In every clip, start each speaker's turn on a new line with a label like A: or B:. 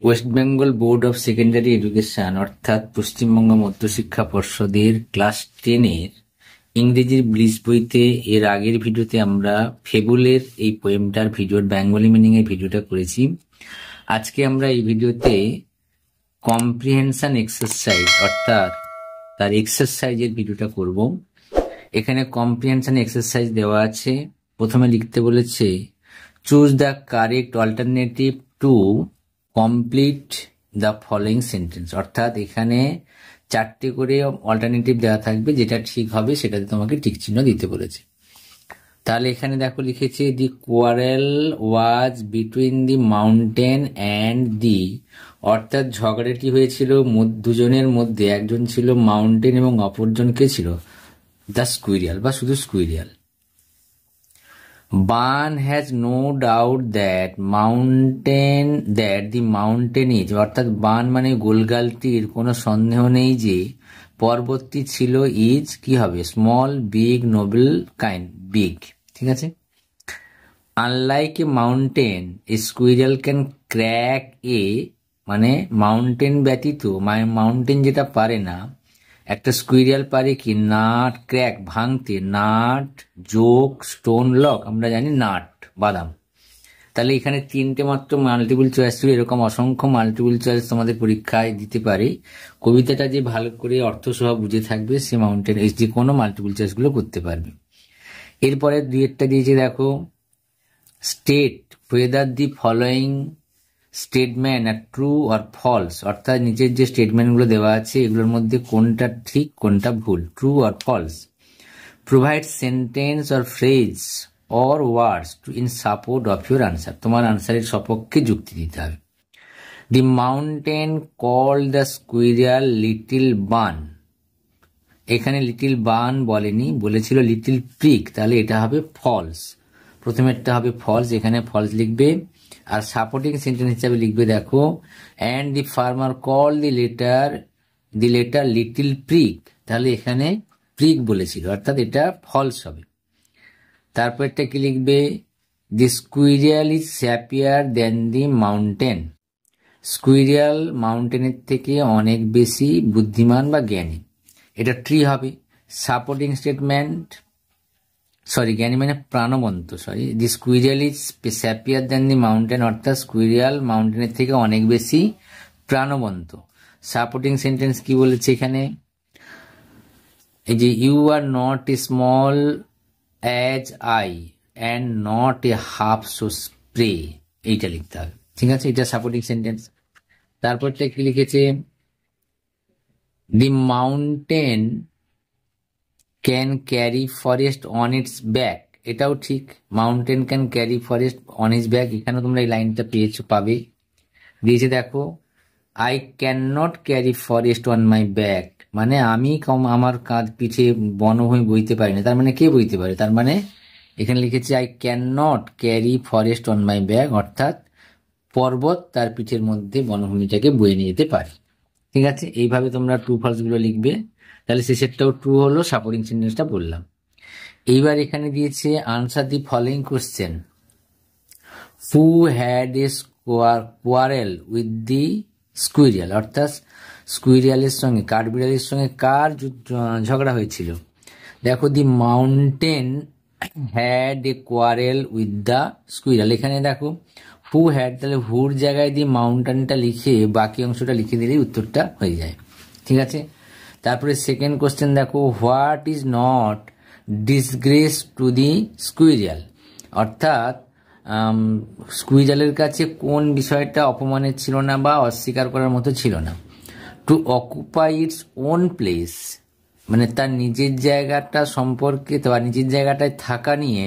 A: West Bengal board of secondary education অর্থাৎ পশ্চিমবঙ্গ মধ্যশিক্ষা পর্ষদের class 10-এর ইংরেজির ব্লিজ বইতে এর আগের ভিডিওতে আমরা ফেবুলের এই পোয়েমটার ভিডিওর বেঙ্গলি মিনিং এর ভিডিওটা করেছি। আজকে আমরা এই ভিডিওতে কম্প্রিহেনশন এক্সারসাইজ অর্থাৎ তার এক্সারসাইজের ভিডিওটা করব। এখানে কম্প্রিহেনশন এক্সারসাইজ দেওয়া আছে। প্রথমে লিখতে বলেছে choose the correct alternative to complete the following sentence, অর্থাৎ এখানে 4টে করে অল্টারনেটিভ দেওয়া থাকবে, যেটা ঠিক হবে সেটাতে তোমাকে টিক চিহ্ন দিতে বলেছে। তাহলে এখানে দেখো লিখেছে the quarrel was between the mountain and the, অর্থাৎ ঝগড়াটি হয়েছিল দুজনের মধ্যে, একজন ছিল মাউন্টেন এবং অপরজন কে ছিল? দ্য স্কুইরিয়াল বা শুধু squirrel. Bun has no doubt that the mountain is, অর্থাৎ বান মানে গোলগালটির কোনো সন্দেহ নেই যে পর্বতটি ছিল ইজ কি হবে? Small, big, noble, kind, big. ঠিক আছে। Unlike a mountain a squirrel can crack a, মানে মাউন্টেন ব্যতীত মাউন্টেন যেটা পারে না, একটা স্কুইরিয়াল পারে কি? নাট ক্র্যাক ভাঙতে, নাট, জোক, স্টোন, লক। আমরা জানি নাট বাদাম। তাহলে এখানে 3টে মাত্র মাল্টিপল চয়েস ছিল। এরকম অসংখ্য মাল্টিপল চয়েস তোমাদের পরীক্ষায় দিতে পারে। কবিতাটা যে ভালো করে অর্থসহ বুঝে থাকবে সে মাউন্টেন এই যে কোনো মাল্টিপল চয়েস গুলো করতে পারবে। এরপরে দুইটা দিয়েছে দেখো, state whether the following statement are true or false, অর্থাৎ নিচের যে স্টেটমেন্ট গুলো দেওয়া আছে এগুলোর মধ্যে কোনটা ঠিক কোনটা ভুল, true or false. Provide sentence or phrase or words to in support of your answer, তোমার আনসারের সপক্ষে যুক্তি দিতে হবে। The mountain call the squirrel little Bun, এখানে লিটিল বান বলেনি, বলেছিল লিটিল প্রিক, তাহলে এটা হবে ফলস। প্রথমেরটা হবে ফলস, এখানে ফলস লিখবে। আর সাপোর্টিং সেন্টেন্স হিসাবে লিখবে দেখো, and the farmer call the letter little prick, তাহলে এখানে প্রিক বলেছিল, অর্থাৎ এটা ফলস হবে। তারপরটা কি লিখবে? The squirrel is happier than the mountain, squirrel মাউন্টেনের থেকে অনেক বেশি বুদ্ধিমান বা জ্ঞানী, এটা ট্রি হবে। সাপোর্টিং স্টেটমেন্ট, জ্ঞানী মানে প্রাণবন্ত, the squirrel is happier than the mountain, অর্থাৎ স্কুইরিয়াল মাউন্টেনের থেকে অনেক বেশি প্রাণবন্ত। সাপোর্টিং সেন্টেন্স কি বলেছে এখানে? এই যে you are not a small as I and not a half so spray, এইটা লিখতে হবে। ঠিক আছে, এটা সাপোর্টিং সেন্টেন্স। তারপরটা কি লিখেছে? দি mountain can carry forest on it's back, এটাও ঠিক, mountain can carry forest on it's back, এখানে তোমরা এই লাইনটা পাবে। দিয়েছে দেখো, I can not carry forest on my back, মানে আমি আমার কাঁধ পিঠে বনভূমি বইতে পারি না, তার মানে কে বইতে পারে? তার মানে এখানে লিখেছে I can not carry forest on my back, অর্থাৎ পর্বত তার পিঠের মধ্যে বনভূমিটাকে বয়ে নিয়ে যেতে পারে। ঠিক আছে, এইভাবে তোমরা ট্রু ফলস গুলো লিখবে। তাহলে শেষেরটাও ট্রু হলো, সাপোর্টিং সেন্টেন্সটা বললাম। এইবার এখানে দিয়েছে answer the following question, who had a quarrel with the squirrel, অর্থাৎ স্কুইরিয়ালের সঙ্গে কাঠবিড়ালির সঙ্গে কার ঝগড়া হয়েছিল? দেখো, the mountain had a quarrel with the squirrel, এখানে দেখো হু হ্যাড, তাহলে হুর জায়গায় দি মাউন্টেনটা লিখে বাকি অংশটা লিখে দিলেই উত্তরটা হয়ে যায়। ঠিক আছে। তারপরে সেকেন্ড কোশ্চেন দেখো, what is not disgrace to the squirrel, অর্থাৎ স্কুইরিয়ালের কাছে কোন বিষয়টা অপমানের ছিল না বা অস্বীকার করার মতো ছিল না? Two occupy its own place, মানে তার নিজের জায়গাটা সম্পর্কে বা নিজের জায়গাটায় থাকা নিয়ে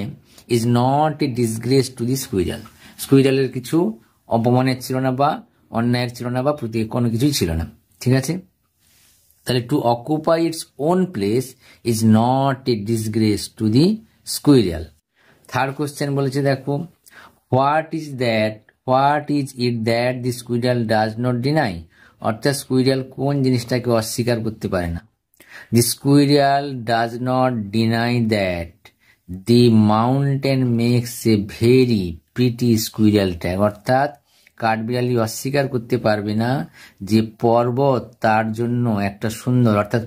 A: is not a disgrace to the squirrel, স্কুইরিয়ালের কিছু অপমানের ছিল না বা অন্যায়ের ছিল না বা কোনো কিছুই ছিল না। ঠিক আছে, তাহলে to occupy its own place is not a disgrace to the squirrel. Third question বলেছে দেখো, what is it that the squirrel does not deny, অর্থাৎ স্কুইরিয়াল কোন জিনিসটাকে অস্বীকার করতে পারে না? The squirrel does not deny that the mountain makes a very pretty squirrel track, অর্থাৎ কাঠবিড়ালি অস্বীকার করতে পারবে না যে পর্বত তার জন্য একটা সুন্দর, অর্থাৎ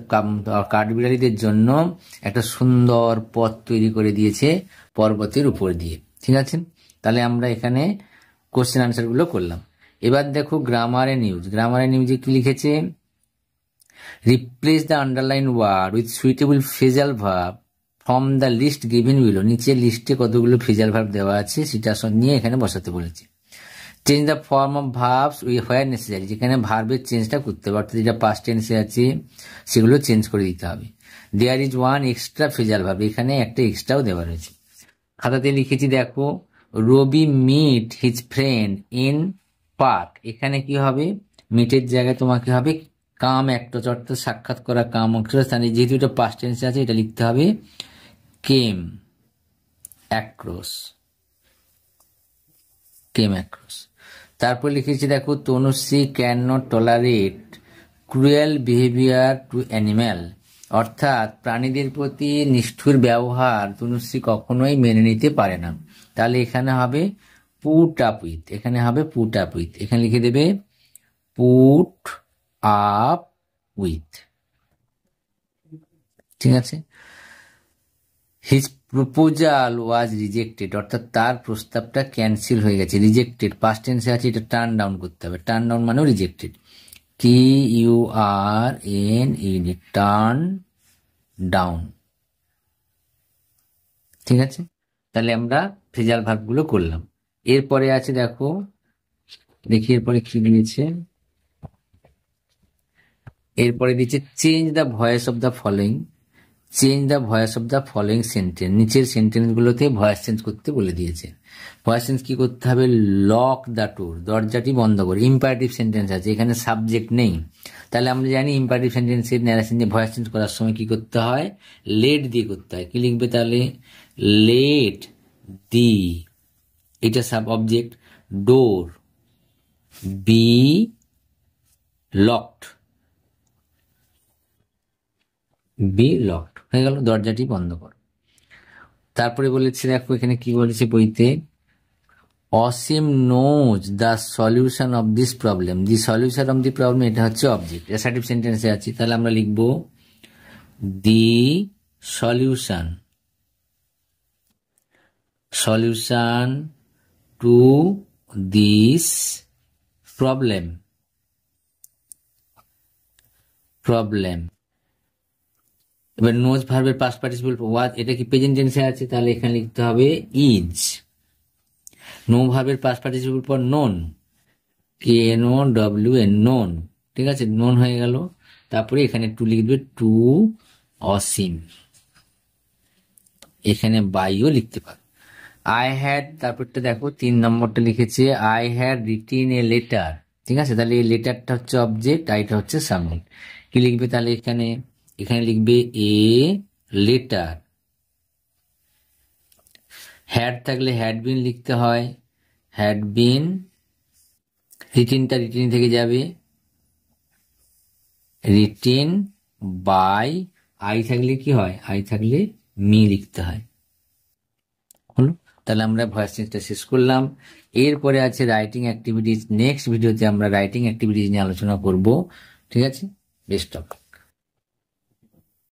A: কাঠবিড়ালিদের জন্য একটা সুন্দর পথ তৈরি করে দিয়েছে পর্বতের উপর দিয়ে। ঠিক আছে, তাহলে আমরা এখানে কোশ্চেন আনসার গুলো করলাম। এবার দেখো grammar and news. Grammar and নিউজে কি লিখেছে? Replace the underline word with suitable phrasal verb from the list given below. নিচের লিস্টে কতগুলো ফ্রেজাল ভার্ব দেওয়া আছে সেটা নিয়ে এখানে বসাতে বলেছে। Change the form of verbs where necessary, যেখানে ভার্বের চেঞ্জটা করতে হবে, অর্থাৎ যেটা পাস্ট টেন্সে আছে সেগুলো চেঞ্জ করে দিতে হবে। There is one extra phrasal verb, এখানে একটা এক্সট্রাও দেওয়া রয়েছে। খাতাতে লিখেছি দেখো, Rabi meet his friend in park. এখানে কি হবে? মিটের জায়গায় তোমাকে হবে কাম অ্যাক্টর, অর্থাৎ সাক্ষাৎ করা কাম অ্যাক্টর স্থানে, যেহেতু এটা পাস্ট টেন্সে আছে এটা লিখতে হবে কেম অ্যাক্রস, কেম অ্যাক্রস। তারপর লিখেছি দেখো, Tanushree cannot tolerate cruel behaviour to animal, অর্থাৎ প্রাণীদের প্রতি নিষ্ঠুর ব্যবহার তনুশ্রী কখনোই মেনে নিতে পারে না। তাহলে এখানে হবে পুট আপ উইথ, এখানে হবে পুট আপ উইথ, এখানে লিখে দেবে পুট আপ উইথ। ঠিক আছে, হিজ প্রপোজাল ওয়াজ রিজেক্টেড, অর্থাৎ তার প্রস্তাবটা ক্যান্সেল হয়ে গেছে। রিজেক্টেড পাস্ট টেন্সে আছে, এটা টার্ন ডাউন করতে হবে। টার্ন ডাউন মানেও রিজেক্টেড, TURN, টার্ন ডাউন। ঠিক আছে, তাহলে আমরা ফ্রেজাল ভার্বগুলো করলাম। এরপরে আছে দেখো, দেখি এরপরে কি দিয়েছে। এরপরে দিচ্ছে change the voice of the following. Change the voice of the following sentence, নিচের সেন্টেন্সগুলোতে ভয়েস চেঞ্জ করতে বলে দিয়েছে। ভয়েস চেঞ্জ কি করতে হবে? লক দ্য ডোর, দরজাটি বন্ধ করে। ইম্পারেটিভ সেন্টেন্স আছে, এখানে সাবজেক্ট নেই, তাহলে আমরা জানি ইম্পারেটিভ সেন্টেন্সের ন্যারেশন যে ভয়েস চেঞ্জ করার সময় কি করতে হয়? লেট দিয়ে করতে হয়। কি লিখবে তাহলে? লেট দি, এটা sub object, door be locked, B locked হয়ে গেল, দরজাটি বন্ধ কর। তারপরে বলেছে দেখো এখানে কি বলেছে বইতে, Ashim knows the solution of this problem. The solution of the problem, এটা হচ্ছে অবজেক্ট, অ্যাসার্টিভ সেন্টেন্সে আছে, তাহলে আমরা লিখব the solution, solution to this problem, problem. এবার নোজ ভার্বের পাস্ট পার্টিসিপল ওয়াজ, এটা কি প্রেজেন্ট টেন্সে আছে, তাহলে এখানে লিখতে হবে ইজ। নো ভার্বের পাস্ট পার্টিসিপল পর নোন, KNOWN, নোন। ঠিক আছে, নোন হয়ে গেল। তারপরে এখানে টু লিখবে, টু অসীম, এখানে বাইও লিখতে পারো। আই হ্যাড, তারপরটা দেখো 3 নম্বরটা লিখেছে I had written a letter. ঠিক আছে, তাহলে এই লেটারটা হচ্ছে অবজেক্ট, আইটা হচ্ছে সাবজেক্ট। কি লিখবে তাহলে? এখানে লিখবে এ লেটার। হ্যাড থাকলে হ্যাড বিন লিখতে হয়, হ্যাড বিন। রিটিনটা রিটিন থেকে যাবে, রিটিন বাই। আই থাকলে কি হয়? আই থাকলে মি লিখতে হয়। হলো, তাহলে আমরা ভয়েস চেঞ্জটা শেষ করলাম। এরপরে আছে রাইটিং অ্যাক্টিভিটিজ। নেক্সট ভিডিওতে আমরা রাইটিং অ্যাক্টিভিটিজ নিয়ে আলোচনা করব। ঠিক আছে, বেস্ট অফ।